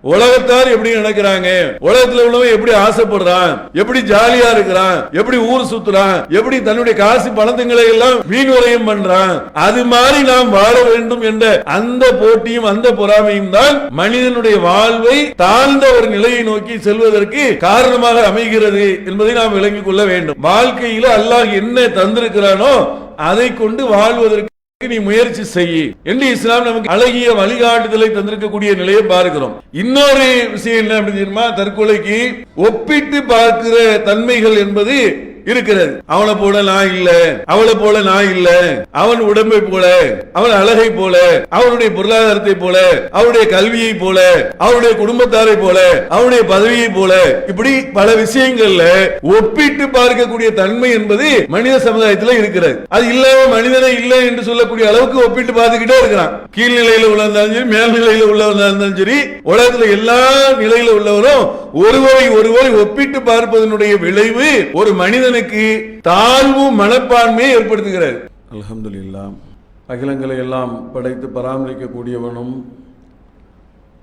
உலகத்தார் எப்படி நினைக்கிறாங்க, உலகத்துல உள்ளவன் எப்படி ஆசைப்படுறான், எப்படி ஜாலியா இருக்கிறான், எப்படி ஊர் சுத்துறான், எப்படி தன்னுடைய காசு பணத்துங்களை எல்லாம் வீண்வரையும் பண்றான், அது மாதிரி நாம் வாழ வேண்டும் என்ற அந்த போட்டியும் அந்த பொறாமையும் தான் மனிதனுடைய வாழ்வை தாழ்ந்த ஒரு நிலையை நோக்கி செல்வதற்கு காரணமாக அமைகிறது என்பதை நாம் விளங்கிக் கொள்ள வேண்டும். வாழ்க்கையில அல்லாஹ் என்ன தந்திருக்கிறானோ அதை கொண்டு வாழ்வதற்கு நீ முயற்சி செய்ய என்று இஸ்லாம் நமக்கு அழகிய வழிகாட்டுதலை தந்திருக்கக்கூடிய நிலையை பார்க்கிறோம். இன்னொரு விஷயம் என்ன அப்படின்னு தெரியுமா, தற்கொலைக்கு ஒப்பிட்டு பார்க்கிற தன்மைகள் என்பது இருக்கிறது. அவனை போல நான் இல்ல, அவளை போல நான் இல்ல, அவன் உடம்பை போல, அவன் அழகை போல, அவனுடைய பொருளாதாரத்தை போல, அவருடைய கல்வியை போல, அவருடைய குடும்பத்தாரை போல, அவருடைய பதவியை போல, இப்படி பல விஷயங்கள்ல ஒப்பிட்டு பார்க்கக்கூடிய தன்மை என்பது மனித சமுதாயத்தில் இருக்கிறது. அது இல்லாம மனிதனை இல்லை என்று சொல்லக்கூடிய அளவுக்கு ஒப்பிட்டு பார்த்துக்கிட்டே இருக்கிறான். கீழ்நிலையில உள்ளவந்தாலும் சரி, மேல்நிலையில உள்ளவந்தாலும் சரி, உலகத்துல எல்லா நிலையில உள்ளவரும் ஒருவரை ஒப்பிட்டு பார்ப்பதனுடைய விளைவு ஒரு மனிதன் தாழ்வு மனப்பான்மையை ஏற்படுத்துகிறது. அல்ஹம்துலில்லாஹ், அகிலங்களை எல்லாம் படைத்து பராமரிக்கக்கூடியவனும்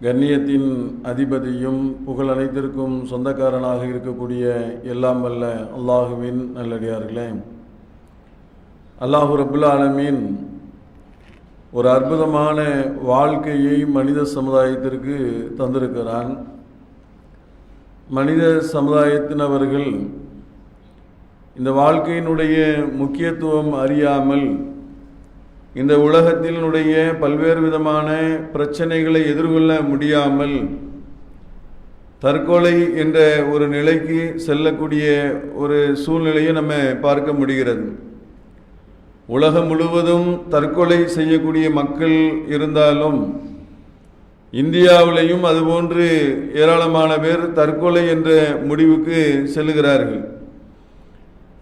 கண்ணியத்தின் அதிபதியும் புகழ் அனைத்திற்கும் சொந்தக்காரனாக இருக்கக்கூடிய எல்லாம் வல்ல அல்லாஹுவின் நல்லடியார்களே, அல்லாஹு ரப்புல் ஆலமீன் ஒரு அற்புதமான வாழ்க்கையை மனித சமுதாயத்திற்கு தந்திருக்கிறான். மனித சமுதாயத்தினவர்கள் இந்த வாழ்க்கையினுடைய முக்கியத்துவம் அறியாமல் இந்த உலகத்தினுடைய பல்வேறு விதமான பிரச்சனைகளை எதிர்கொள்ள முடியாமல் தற்கொலை என்ற ஒரு நிலைக்கு செல்லக்கூடிய ஒரு சூழ்நிலையை நம்ம பார்க்க முடிகிறது. உலகம் முழுவதும் தற்கொலை செய்யக்கூடிய மக்கள் இருந்தாலும் இந்தியாவிலையும் அதுபோன்று ஏராளமான பேர் தற்கொலை என்ற முடிவுக்கு செல்லுகிறார்கள்.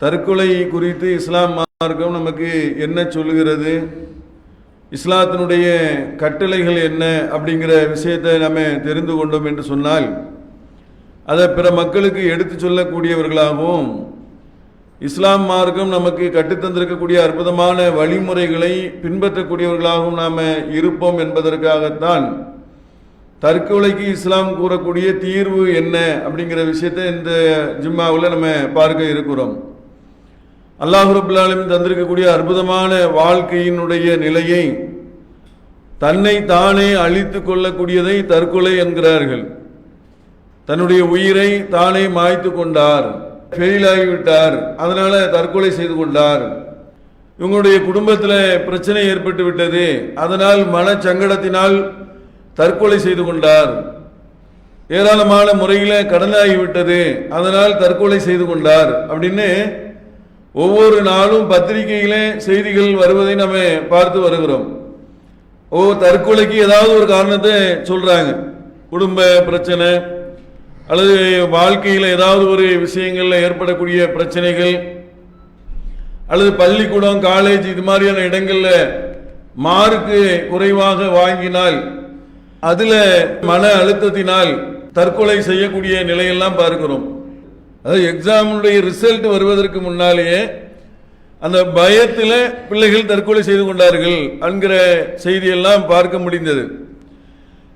தற்கொலை குறித்து இஸ்லாம் மார்க்கம் நமக்கு என்ன சொல்லுகிறது, இஸ்லாத்தினுடைய கட்டளைகள் என்ன அப்படிங்கிற விஷயத்தை நம்ம தெரிந்து கொண்டோம் என்று சொன்னால் அதை பிற மக்களுக்கு எடுத்து சொல்லக்கூடியவர்களாகவும் இஸ்லாம் மார்க்கம் நமக்கு கற்றுத்தந்திருக்கக்கூடிய அற்புதமான வழிமுறைகளை பின்பற்றக்கூடியவர்களாகவும் நாம் இருப்போம் என்பதற்காகத்தான் தற்கொலைக்கு இஸ்லாம் கூறக்கூடிய தீர்வு என்ன அப்படிங்கிற விஷயத்தை இந்த ஜும்மாவில் நம்ம பார்க்க இருக்கிறோம். அல்லாஹ் ரப்பல் ஆலமீன் தந்திருக்கக்கூடிய அற்புதமான வாழ்க்கையினுடைய நிலையை தன்னை தானே அழித்து கொள்ளக்கூடியதை தற்கொலை என்கிறார்கள். தன்னுடைய உயிரை தானே மாய்த்து கொண்டார், ஃபெயிலாகிவிட்டார், அதனால தற்கொலை செய்து கொண்டார். இவங்களுடைய குடும்பத்தில் பிரச்சனை ஏற்பட்டு விட்டது, அதனால் மனச்சங்கடத்தினால் தற்கொலை செய்து கொண்டார். ஏராளமான முறையில் கடனாகிவிட்டது, அதனால் தற்கொலை செய்து கொண்டார் அப்படின்னு ஒவ்வொரு நாளும் பத்திரிகையிலே செய்திகள் வருவதை நம்ம பார்த்து வருகிறோம். தற்கொலைக்கு ஏதாவது ஒரு காரணத்தை சொல்றாங்க. குடும்ப பிரச்சனை அல்லது வாழ்க்கையில் ஏதாவது ஒரு விஷயங்கள்ல ஏற்படக்கூடிய பிரச்சனைகள் அல்லது பள்ளிக்கூடம், காலேஜ் இது மாதிரியான இடங்கள்ல மார்க்கு குறைவாக வாங்கினால் அதுல மன அழுத்தத்தினால் தற்கொலை செய்யக்கூடிய நிலையெல்லாம் பார்க்கிறோம். அதாவது எக்ஸாமுடைய ரிசல்ட் வருவதற்கு முன்னாலேயே அந்த பயத்தில் பிள்ளைகள் தற்கொலை செய்து கொண்டார்கள் என்கிற செய்தியெல்லாம் பார்க்க முடிந்தது.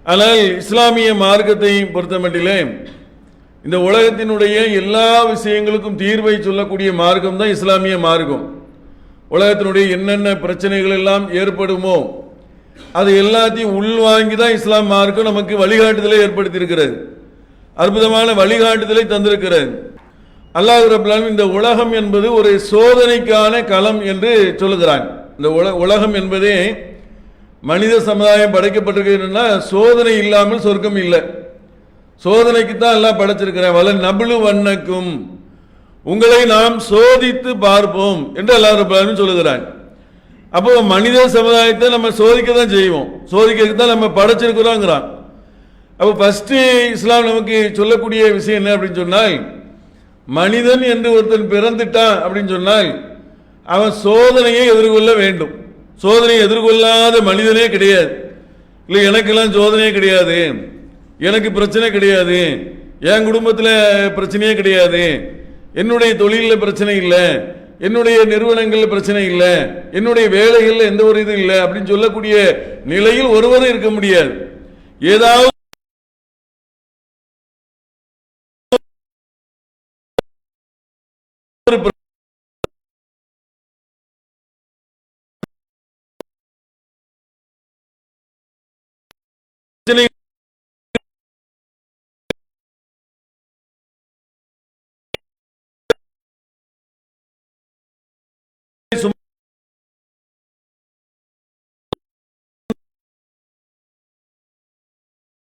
ஆனால் இஸ்லாமிய மார்க்கத்தை பொறுத்தமட்டிலே இந்த உலகத்தினுடைய எல்லா விஷயங்களுக்கும் தீர்வை சொல்லக்கூடிய மார்க்கம் தான் இஸ்லாமிய மார்க்கம். உலகத்தினுடைய என்னென்ன பிரச்சனைகள் எல்லாம் ஏற்படுமோ அது எல்லாத்தையும் உள்வாங்கி தான் இஸ்லாம் மார்க்கம் நமக்கு வழிகாட்டுதலை ஏற்படுத்தியிருக்கிறது, அற்புதமான வழிகாட்டுதலை தந்திருக்கிறது. அல்லாஹ் ரப்பல் ஆலமீன் இந்த உலகம் என்பது ஒரு சோதனைக்கான களம் என்று சொல்லுகிறான். இந்த உலகம் என்பதே மனித சமுதாயம் படைக்கப்பட்டிருக்கிறதுனா சோதனை இல்லாமல் சொர்க்கம் இல்லை. சோதனைக்கு தான் எல்லாம் படைச்சிருக்கிறேன். வல நபுலு வண்ணக்கும், உங்களை நாம் சோதித்து பார்ப்போம் என்று அல்லாஹ் ரப்பல் ஆலமீன் சொல்லுகிறான். அப்போ மனித சமுதாயத்தை நம்ம சோதிக்க தான் செய்வோம், சோதிக்கிறதுக்கு தான் நம்ம படைச்சிருக்கிறோங்கிறான். அப்போ ஃபர்ஸ்ட் இஸ்லாம் நமக்கு சொல்லக்கூடிய விஷயம் என்ன அப்படின்னு சொன்னால், மனிதன் என்று ஒருத்தன் பிறந்துட்டான் அப்படின்னு சொன்னால் அவன் சோதனையை எதிர்கொள்ள வேண்டும். சோதனையை எதிர்கொள்ளாத மனிதனே கிடையாது. இல்லை எனக்கெல்லாம் சோதனையே கிடையாது, எனக்கு பிரச்சனை கிடையாது, என் குடும்பத்தில் பிரச்சனையே கிடையாது, என்னுடைய தொழிலில் பிரச்சனை இல்லை, என்னுடைய நிறுவனங்களில் பிரச்சனை இல்லை, என்னுடைய வேலைகளில் எந்த ஒரு இது இல்லை அப்படின்னு சொல்லக்கூடிய நிலையில் ஒருவரும் இருக்க முடியாது. ஏதாவது ஒரு பிரச்சனை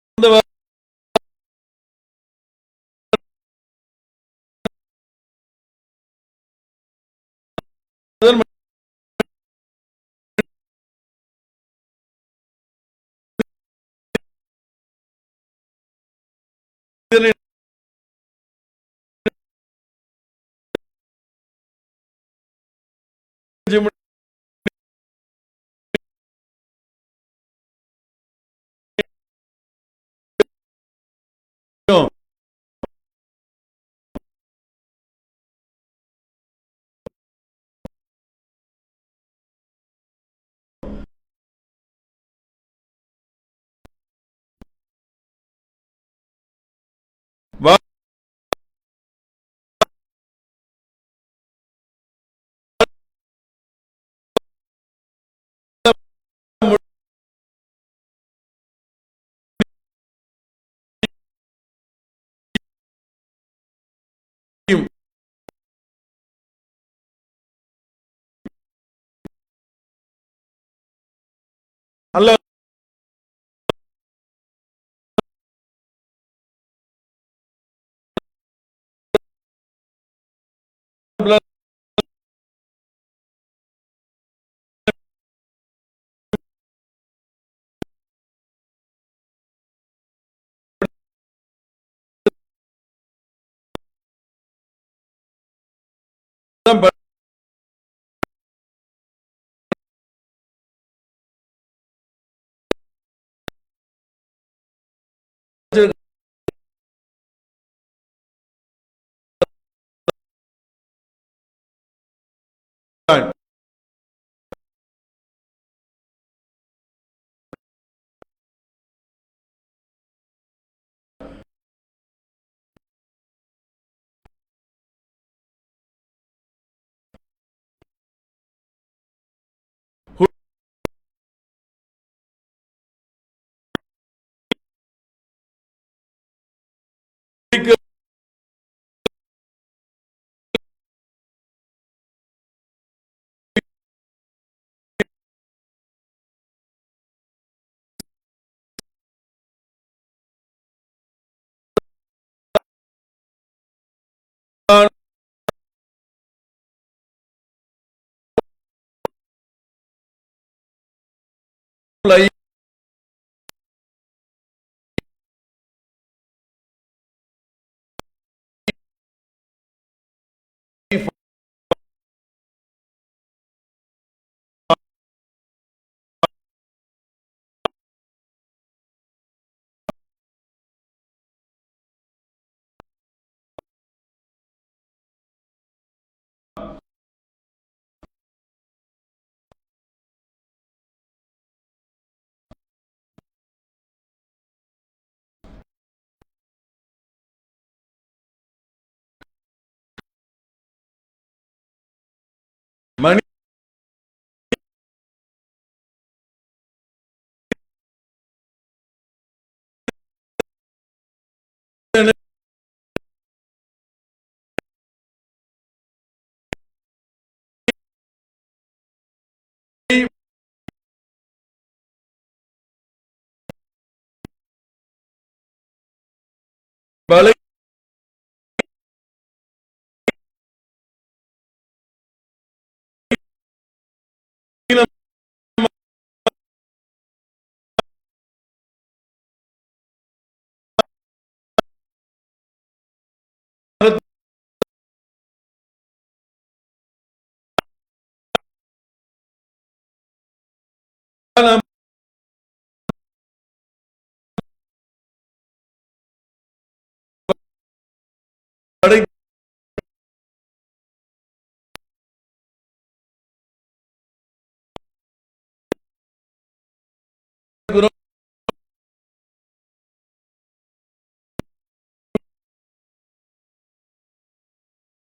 சுமந்தவர் மனிதனை செய்ய முடியும். வாழ முடியும். அல்லாஹ் தான் படைச்சிருக்கான். குடிக்க மனிதனை பலகீனமான படைக்கிறோம்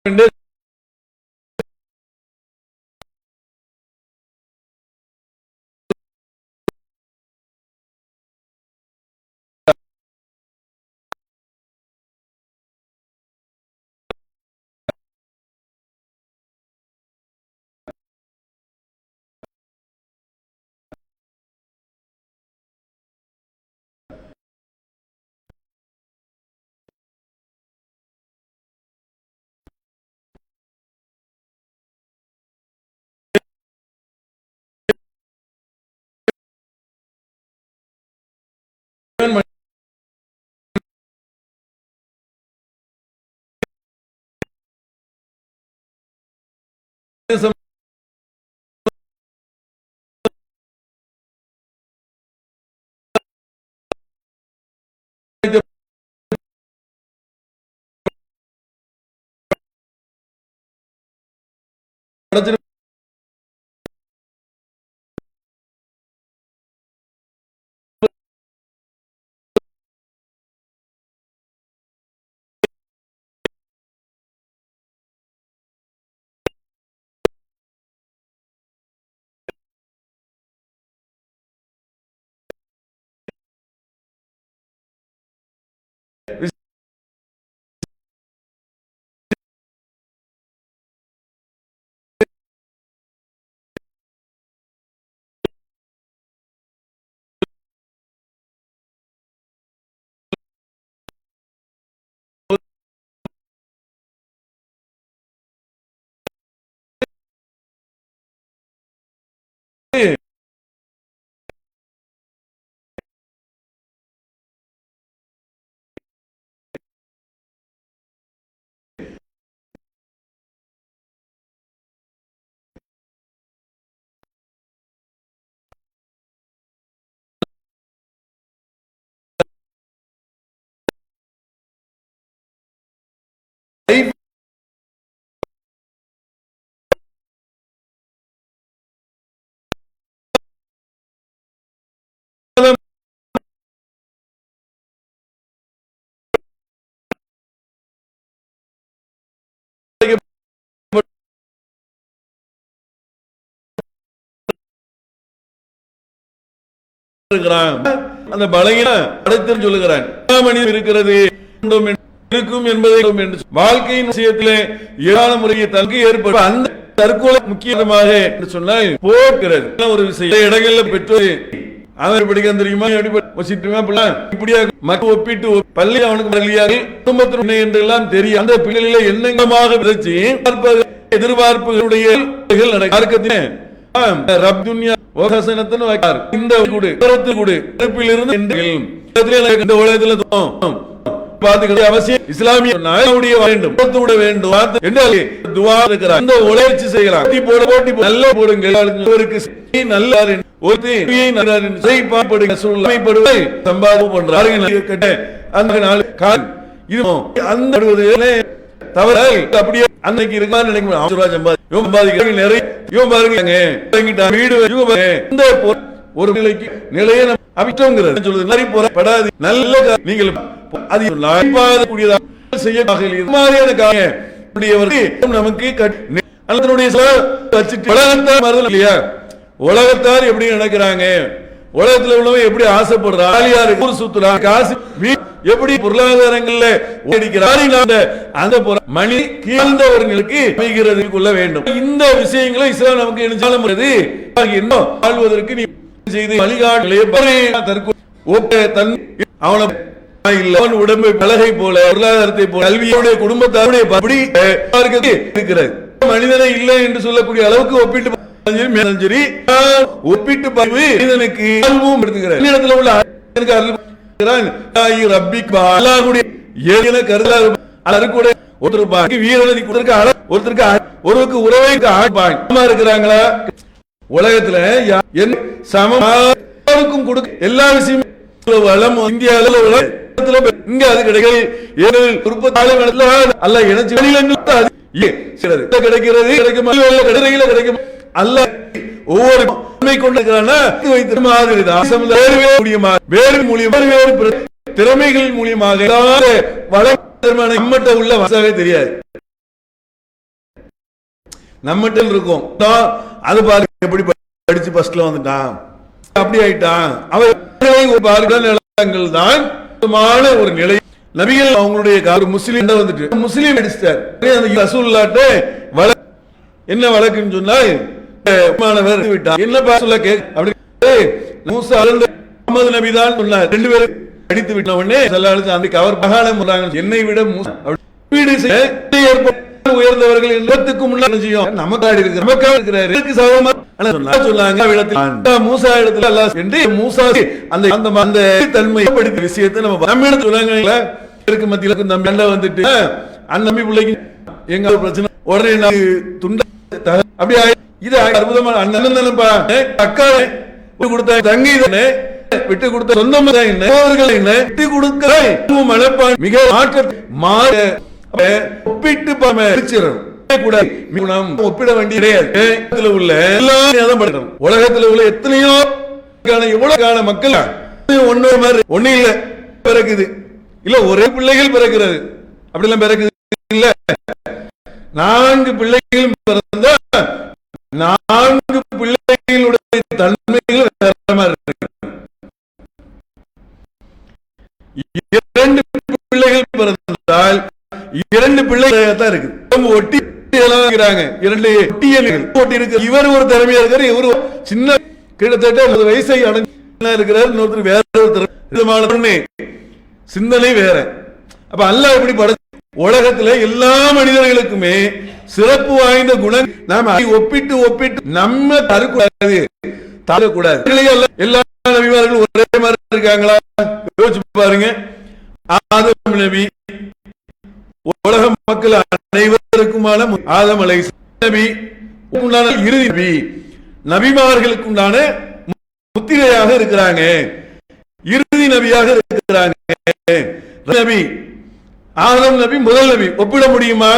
என்று அந்த பலகீன அடைத்து சொல்லுகிறான் இருக்கிறது இருக்கும் என்பதை வாழ்க்கையின் விஷயத்திலே ஏராள முறையை தங்கு ஏற்படும் அந்த தற்கொலை முக்கியமாக சொன்னால் போகிறது ஒரு விஷயம் இடங்கள்ல பெற்றோர் அவன் படிக்க தெரியுமா இப்படியா மக்கள் ஒப்பிட்டு பள்ளி அவனுக்கு பள்ளியாக குடும்பத்தினுடைய என்றெல்லாம் தெரியும் அந்த பிள்ளைகளை எண்ணங்கமாக விதைச்சு எதிர்பார்ப்புகளுடைய இந்த உலகத்தில் அவசியம் இஸ்லாமிய வேண்டும் உழைச்சி செய்யலாம் நல்ல போடுங்க சம்பாதம் பண்றாங்க தவறு அப்படியே அன்னைக்கு இருக்கான்னு நினைக்கிறேன் வீடு ஒரு நிலைக்கு நிலையை அபிச்சோங்கிறது சொல்லுது நிறைய போராடாது நல்ல நீங்கள் நமக்கு உலகத்தார் எப்படி நினைக்கிறாங்க உலகத்துல உள்ளவங்க எப்படி ஆசைப்படுறாங்க சுத்துறாங்க காசு எப்படி பொருளாதாரங்கள்ல அந்த மணி கீழ்ந்தவர்களுக்கு கொள்ள வேண்டும் இந்த விஷயங்களை இஸ்லாம் நமக்கு என்ன வாழ்வதற்கு நீ செய்து அவனை உடம்பை பலகை போல பொருளாதாரத்தை போல கல்வியோடைய குடும்பத்தாருடைய இருக்கிறது மனிதனை இல்லை என்று சொல்லக்கூடிய அளவுக்கு ஒப்பிட்டு ஒப்பிட்டு மனிதனுக்கு இடத்துல உள்ள ஒருவருக்கு உறவை இருக்கிறாங்களா உலகத்துல சமக்கும் கொடுக்க எல்லா விஷயமும் இந்தியாவில் இங்க அது கிடைக்கிறது அல்ல இணைச்சு கிடைக்கிறது கிடைக்கும் அல்ல ஒவ்வொரு திறமைகள் மூலியமாக உள்ள வசவே தெரியாது நம்மகிட்ட இருக்கும் அது பாருங்க எப்படி படிச்சு பஸ்ட்ல வந்துட்டான் அப்படி ஆயிட்டான் அவர்கள் தான் ஒரு நிலை நபிகள் அவங்களுடைய முஸ்லீம் வந்துட்டு முஸ்லீம் அடிச்சார் என்ன வழக்குன்னு சொன்னா என்ன சொல்ல நபிதான் சொன்னார் 2 பேரும் அடித்து விட்ட உடனே அந்த கவர் பகாலம் என்னை விட வீடு உயர்ந்தவர்கள் என்பதற்கு முன்னாடி செய்யும் நமக்காக இருக்கிறாரு சொன்னாங்க மூசா இடத்துல அல்லாஹ் என்று மூசா அந்த தன்மை படித்த விஷயத்தை நம்ம இடத்துல சொன்னாங்க இருக்கு மத்தியில நம்ம சண்டை வந்துட்டு அந்நம்பி பிள்ளைக்கு எங்க பிரச்சனை உடனே துண்ட அப்படி இது அற்புதமான அண்ணன் தானப்பா அக்கா கொடுத்த தங்கி விட்டு கொடுத்த சொந்தம் என்ன விட்டு கொடுக்க மனப்பான் மிக மாற்ற ஒப்பிட்டு ஒப்பிட வேண்டிய கிடையாது உள்ள உலகத்தில் உள்ள எத்தனையோ எவ்வளவு மக்கள் ஒண்ணு மாதிரி ஒண்ணு இல்ல பிறகுது இல்ல ஒரே பிள்ளைகள் பிறக்கிறது அப்படி எல்லாம் பிறகுது இல்ல 4 பிள்ளைகளும் பிறந்தா 4 பிள்ளைகளுடைய தன்மைகள் வேற மாதிரி இருக்கு. 2 பிள்ளைகள் பிறந்தால் 2 பிள்ளைகள் தான் இருக்கு. ஒட்டி இருக்கிறாங்க 2 ஒட்டியல்கள் ஒட்டி இருக்கு. இவர் ஒரு திறமையா இருக்காரு, இவர் சின்ன கிட்டத்தட்ட 30 வயசை அடைஞ்ச இருக்கிறார், இன்னொருத்தர் வேற ஒரு சிந்தனை வேற. அப்ப அல்லாஹ் எப்படி படைச்ச உலகத்துல எல்லா மனிதர்களுக்குமே சிறப்பு வாய்ந்த குணம் நாம ஒப்பிட்டு நம்ம தரக்கூடாது எல்லா நபிமார்களும் ஒரே மாதிரி இருக்காங்களா யோசிச்சு பாருங்க. ஆதம் நபி உலக மக்கள் அனைவருக்குமான ஆதம் அலைஹிஸ்ஸலாம் நபி இறுதி நபி நபிமார்களுக்கு உண்டான முத்திரையாக இருக்கிறாங்க, இறுதி நபியாக இருக்கிறாங்க. நபி ஆதம் நபி முதல் நபி ஒப்பிட முடியுமா?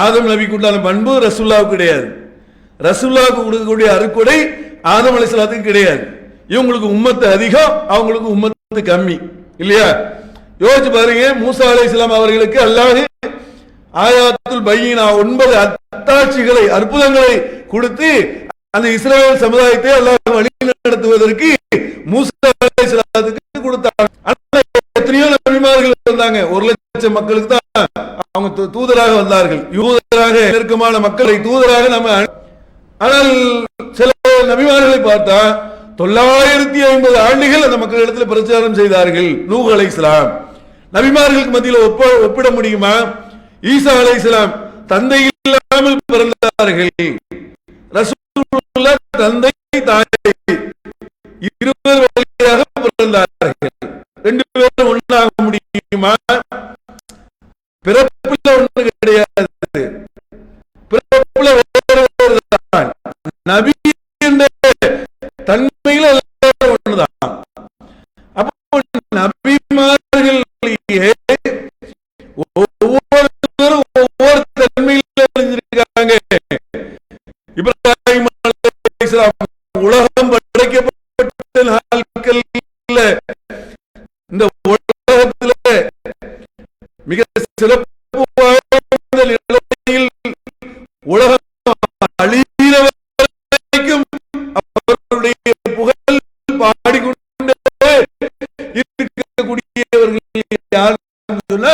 ஆதம் நபிக்கு உண்டான பண்பு ரசூலுல்லாஹ்வுக்கு கிடையாது, ரசூலுல்லாஹ்வுக்கு கொடுக்கக்கூடிய அருட்கொடை ஆதம் அலைஹிஸ்ஸலாத்துக்கு கிடையாது. இவங்களுக்கு உம்மத்து அதிகம், அவங்களுக்கு உம்மத்து கம்மி இல்லையா? யோசிச்சு பாருங்க, மூசா அலைஹிஸ்ஸலாம் அவர்களுக்கு அல்லாஹ் ஆயாத்துல் பையினா 9 அத்தாட்சிகளை அற்புதங்களை கொடுத்து அந்த இஸ்ரவேல் சமுதாயத்தை அல்லாஹ் வழி நடத்துவதற்கு மூசா அலைஹிஸ்ஸலாத்துக்கு கொடுத்தாங்க. எத்தனையோ நபிமார்கள் வந்தாங்க, 1 லட்சம் மக்களுக்கு தான் அவங்க தூதராக வந்தார்கள், யூதராக நெருக்கமான மக்களை தூதராக நம்ம. ஆனால் சில நபிமார்களை பார்த்தா 950 ஆண்டுகள் அந்த மக்களிடத்தில் பிரச்சாரம் செய்தார்கள். நூஹ் அலைஹிஸ்ஸலாம் நபிமார்களுக்கு மத்தியில் ஒப்பிட முடியுமா? ஈசா அலைஹிஸ்ஸலாம் தந்தை இல்லாமல் பிறந்தார்கள், ரசூலுல்லாஹ் தந்தை தாய் இருவர் வழியாக பிறந்தார்கள். 2 பேரும் ஒன்றாக முடியுமா? பிறப்புல ஒன்று கிடையாது, பிறப்புல வேறுதான். நபி என்ற தன்மையில ஒன்றுதான். அப்போ நபிமார்களிலேயே ஒவ்வொருத்தரும் ஒவ்வொரு தன்மையில இருந்திருக்காங்க. இப்ராஹிம் அலைஹிஸ்ஸலாம் உலகம் படைக்கப்பட்ட நாட்கள் இந்த உலகத்திலே மிக சிறப்பு வாய்ந்த நிலையில் உலகம் அழிகிற வரைக்கும் அவருடைய புகழ் பாடிக்கொண்டே இருக்கக்கூடியவர்கள் யார் சொன்னா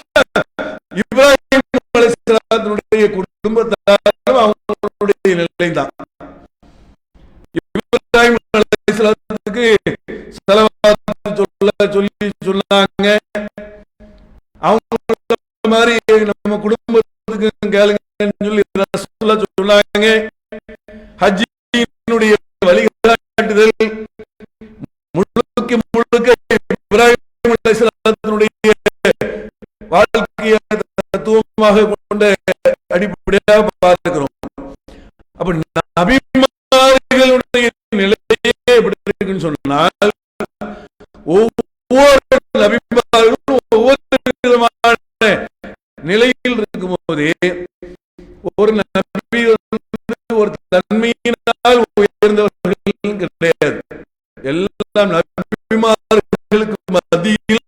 இப்ராஹிம் அலைஹிஸ்ஸலாத்துடைய குடும்பத்தாரும் அவங்களுடைய நிலைதான். இப்ராஹிம் அலைஹிஸ்ஸலாத்துக்கு ஸலவாத் சொல்லி சொன்னாங்க. அவங்க மாதிரி நம்ம குடும்பத்துக்கு கேளுங்கன்னு சொல்லி ரசூலுல்லாஹ் சொன்னாங்க. ஹஜ்ஜினுடைய வழிகாட்டுதல் முழுக்க இப்ராஹிம் அலைஹிஸ்ஸலாத்துடைய வாழ்க்கைய தத்துவமாக கொண்ட அடிப்படையாக பார்க்கிறோம். அப்ப நபிமார்களுடைய நிலையே எப்படி இருக்குன்னு சொன்னால் ஒவ்வொரு நபிமார்களும் ஒவ்வொரு விதமான நிலையில் இருக்கும் போதே ஒரு நபி ஒரு தன்மையினால் உயர்ந்தவர்கள் கிடையாது. எல்லாம் நபிமார்களுக்கு மத்தியில்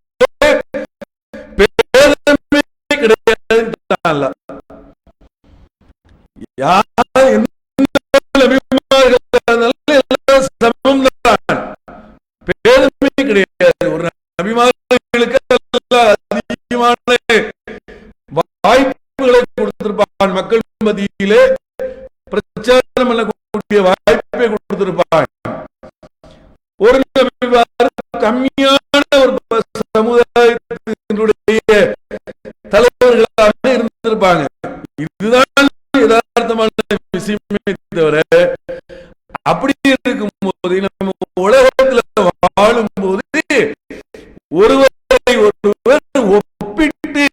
பேதமே கிடையாது. யார் எந்த நபிமார்கள் சமம் தான், பேதமே கிடையாது. ஒரு நபிமார்களுக்கு அதிகமான வாய்ப்புகளை கொடுத்திருப்பான், மக்கள் மத்தியிலே பிரச்சாரம் பண்ணக்கூடிய வாய்ப்பை கொடுத்திருப்பான். ஒரு கம்மியான ஒரு சமுதாயத்தினுடைய தலைவர்களாக இருந்திருப்பாங்க. இதுதான் விஷயமே தவிர, அப்படி இருக்கும் போது நம்ம உலகத்துல வாழும் போது ஒருவரை ஒருவர் ஒப்பிட்டு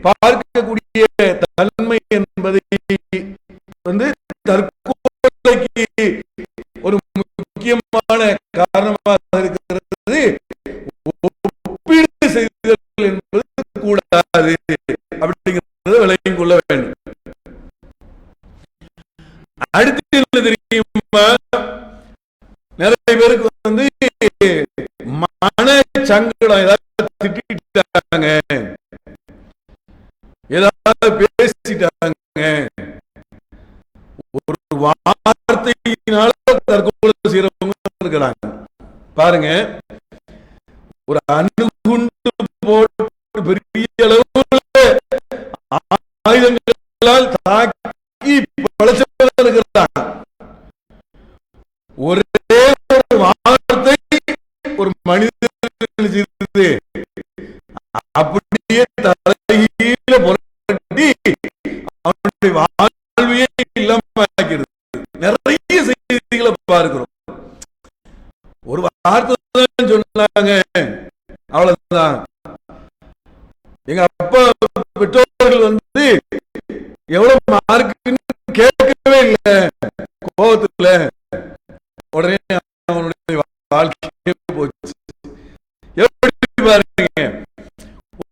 பார்க்கக்கூடிய தன்மை என்பதை தற்கொலைக்கு ஒரு முக்கியமான காரணமாக இருக்கிறது. ஒப்பீடு செய்தல் என்பது கூடாது அப்படிங்கிறத விளங்கிக் கொள்ள வேண்டும். அடுத்து என்ன தெரியுமா, நிறைய பேருக்கு மன சங்கடம், ஏதாவது திட்டாங்க, ஏதாவது பேசிட்டாங்க, ஒரு வார்த்தையினால தற்கொலை செய்யறவங்க இருக்கிறாங்க. பாருங்க, ஒரு அணுகுண்டு போட்டு பெரிய அளவுல ஆயுதங்களால் தாக்கி பழச்சவர்கள் இருக்கிறாங்க. ஒரே ஒரு வார்த்தை ஒரு மனிதன் அப்படியே தலைகீழ புரட்டி அவனுடைய வாழ்வையே இல்லாம ஆக்கிறது. நிறைய செய்திகளை பார்க்கிறோம். ஒரு வார்த்தை சொன்னாங்க, அவ்வளவுதான். எங்க அப்பா பெற்றோர்கள் எவ்வளவு மார்க்குன்னு கேட்கவே இல்லை. கோபத்துல உடனே அவனுடைய வாழ்க்கையே போச்சு. எப்படி பாருங்க,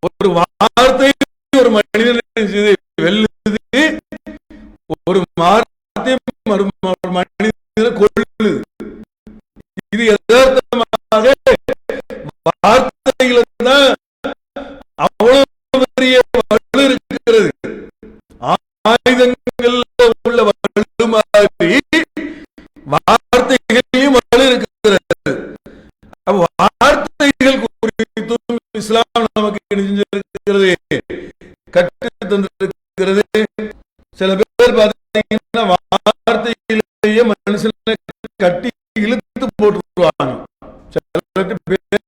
ஒரு வார்த்தை ஒரு மனிதனை வெல்லுது, ஒரு வார்த்தை மனிதனை கொல்லுது. இது யதார்த்தமாக வார்த்தைகள் தான் அவ்வளவு பெரிய வலு இருக்கிறது. ஆயுதங்கள் உள்ள வலு மாதிரி வார்த்தைகளையும் வலு இருக்கிறது. வார்த்தைகள் குறித்தும் இஸ்லாம் நமக்கு செஞ்சிருக்கிறது, கற்று தந்திருக்கிறது. சில பேர் பார்த்தீங்கன்னா வார்த்தையிலேயே மனுஷனை கட்டி இழுத்து போட்டுருவாங்க.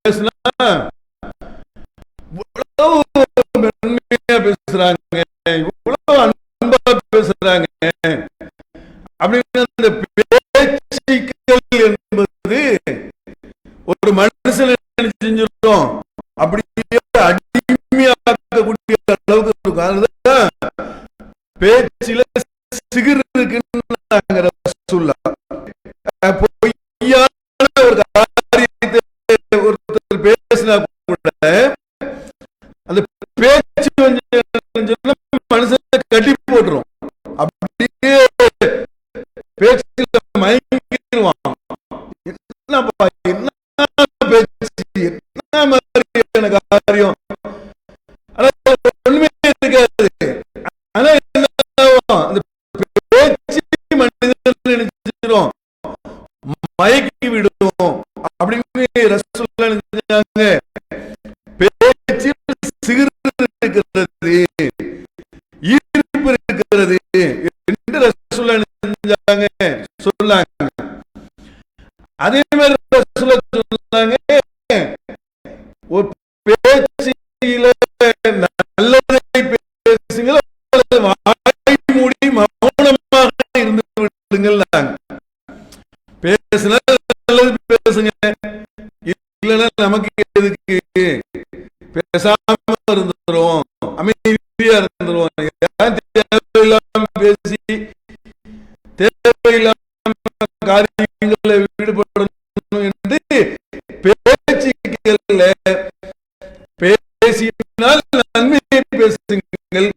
பேசினா இவ்வளவு மென்மையா பேசுறாங்க, இவ்வளவு அன்பா பேசுறாங்க அப்படின்னு அந்த பேச்சுக்கள் என்பது ஒரு மனுஷனை செஞ்சிருக்கோம் அப்படியே அடிமையாக்கக்கூடிய அளவுக்கு இருக்கும். அதுதான் பேச்சில சிகிர் இருக்குன்னு ரசூலுல்லாஹ். பொய்யான ஒரு காரியத்தை ஒருத்தர் பேசினா கூட அந்த பேச்சு மனுஷனை கட்டி போட்டுரும். அப்படியே பேச்சுல மயங்கிடுவான். என்ன பேச்சு, என்ன மாதிரியான காரியம், ஒண்ணுமே இருக்காது. ஆனா என்ன அந்த பேச்சு மனிதன் நினைச்சிடும், மயக்கி விடும் அப்படின்னு ரசூலுல்லாஹ் நினைச்சாங்க. பேச்சு சிகிர் இருக்கிறது, ஈர்ப்பு இருக்கிறது என்று ரசூலுல்லாஹ் நினைச்சாங்க சொன்னாங்க. அதே மாதிரி ரசூலுல்லாஹ் சொன்னாங்க, ஒரு பேச்சில நல்லதை பேசுங்கள், வாய் மூடி மௌனமாக இருந்து விடுங்கள். பேசுனா நல்லது பேசுங்க, இல்லைன்னா நமக்கு எதுக்கு, பேசாம இருந்துரும், அமைதியா இருந்துரும். தேவையில்லாம பேசி தேவையில்லாம காரியங்களை ஈடுபடணும் என்று பேச்சுக்கல்ல, பேசினால் நன்மையை பேசுங்கள்,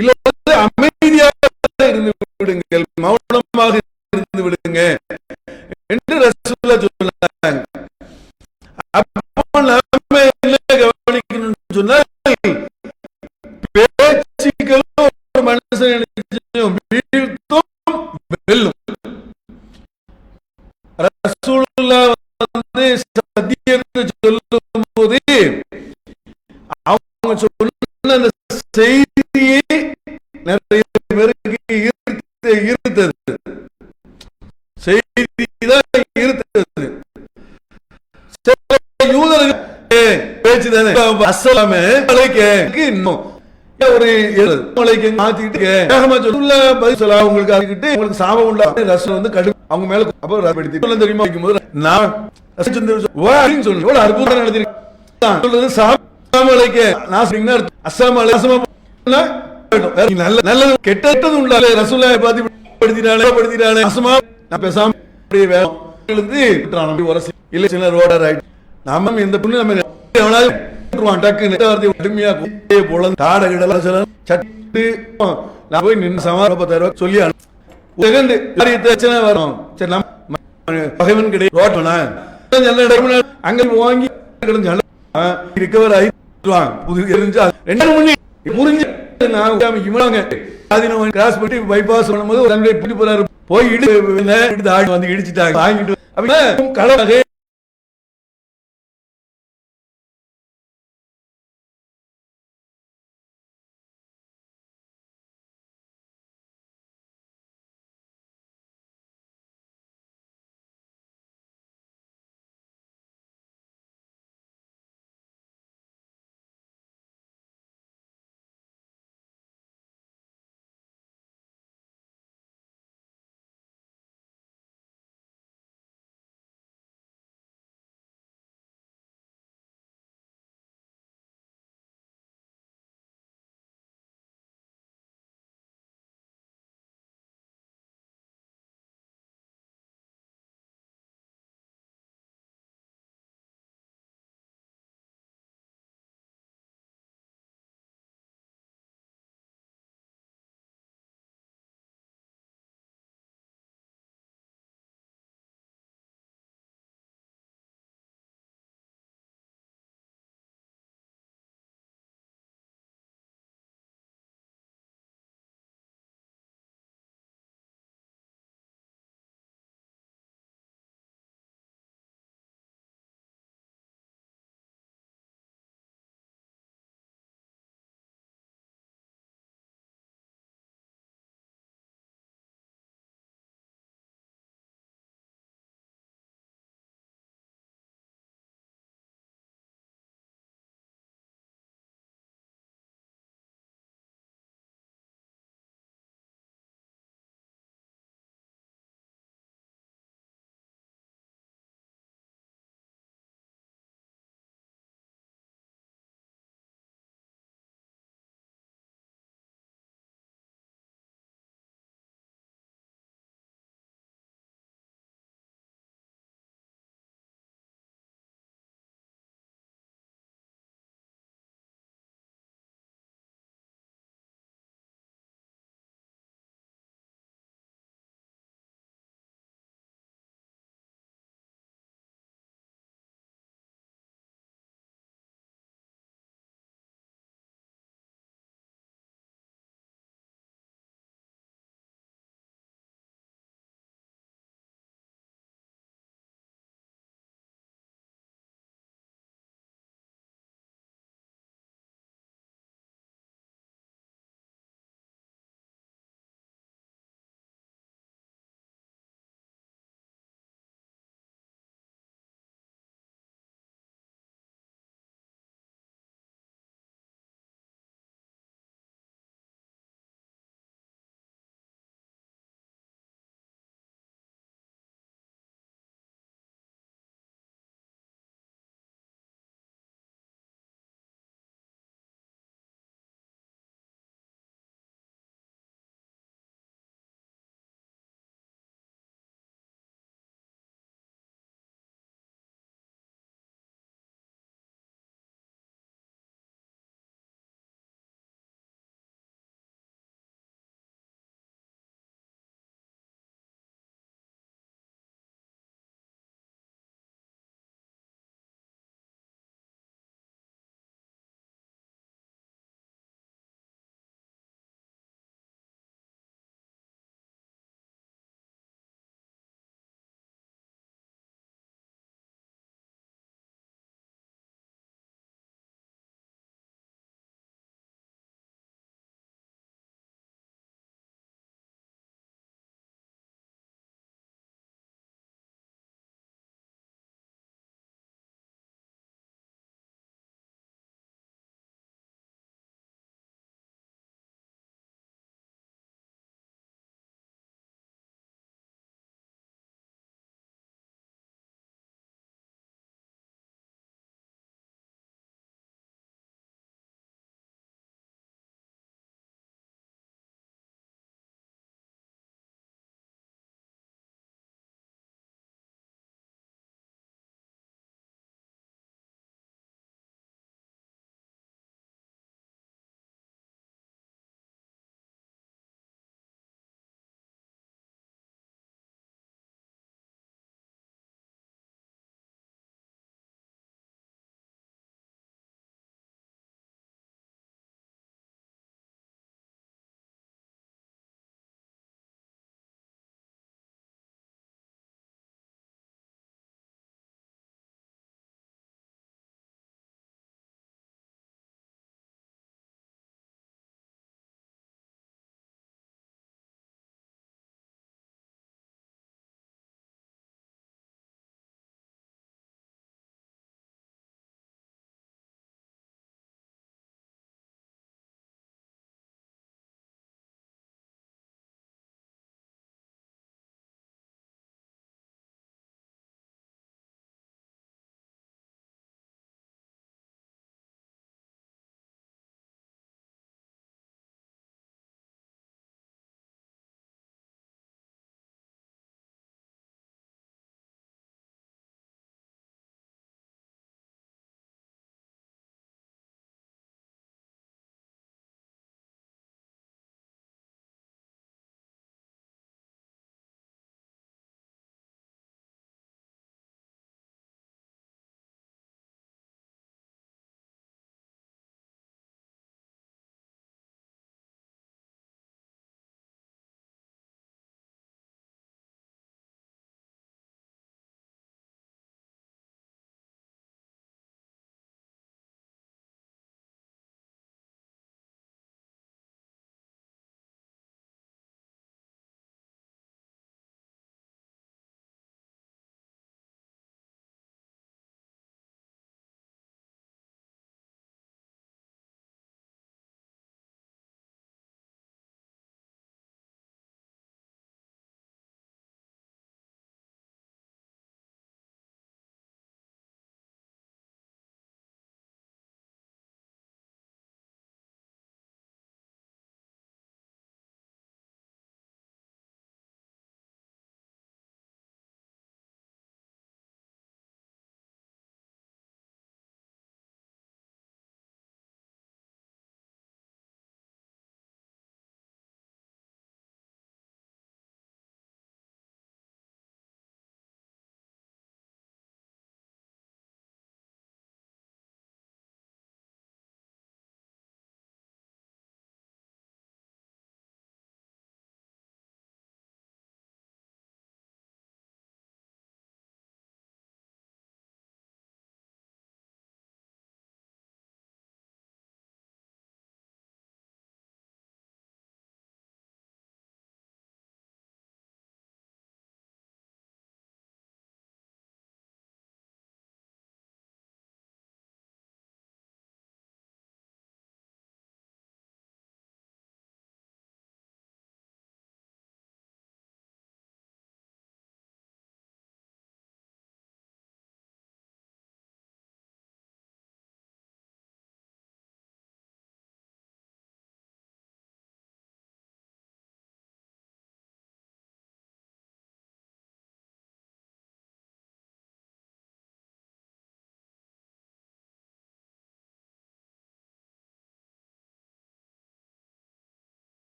இல்லை அமைதியாக இருந்து விடுங்கள், மௌனமாக இருந்து விடுங்க என்று ரசூலுல்லாஹ் சொன்னாங்க. அப்போ நாம என்ன கவனிக்கணும்னு சொன்னால், பேச்சுக்களும் ஒரு மனுஷன் வீழ்த்தும் வெல்லும். ரசூலுல்லாஹ் சத்தியத்தை சொல்லும் போது அவங்க சொன்ன அந்த செய்தியை நிறைய பேருக்கு ஈர்த்தது. செய்திதான் ஈர்த்தது. யூதர்கள் பேச்சு தானே, அஸ்ஸலாமு அலைக்கும், இன்னும் ஒரு மலைக்கு மாத்திட்டு வேகமா சொல்ல பதில் சொல்ல உங்களுக்கு அதுக்கிட்டு உங்களுக்கு சாபம் உள்ள ரசம் வந்து கடும் அவங்க மேல அப்ப ரசப்படுத்தி தெரியுமா வைக்கும்போது நான் சொல்லு எவ்வளவு அற்புதம் நடத்திருக்கேன் சொல்றது சாமலைக்கு நாசிங்கன்னா அஸ்ஸாமு அலைக்கும் நல்ல நல்லது கெட்டது உண்டாலே ரசூலுல்லாஹி படுத்தினாலே அஸ்மா நான் பேசாம அப்படியே வேலை உரசி இல்ல சில ரோட ரைட் நாம இந்த புண்ணு நம்ம எவனாவது டக்குன்னு கடுமையா பொழந்து தாட கிடல சில சட்டு நான் போய் நின்று சமாதான சொல்லி செகண்ட் பிரச்சனை வரும் சரி நம்ம பகைவன் கிடையாது ரோட்டனா அங்க வாங்கி ரிகவர் ஆகி புது எரிஞ்சா 2 மணி புரிஞ்சு கிராஸ் பண்ணி பைபாஸ் பண்ணும்போது போய் வந்து இடிச்சுட்டாங்க வாங்கிட்டு கடை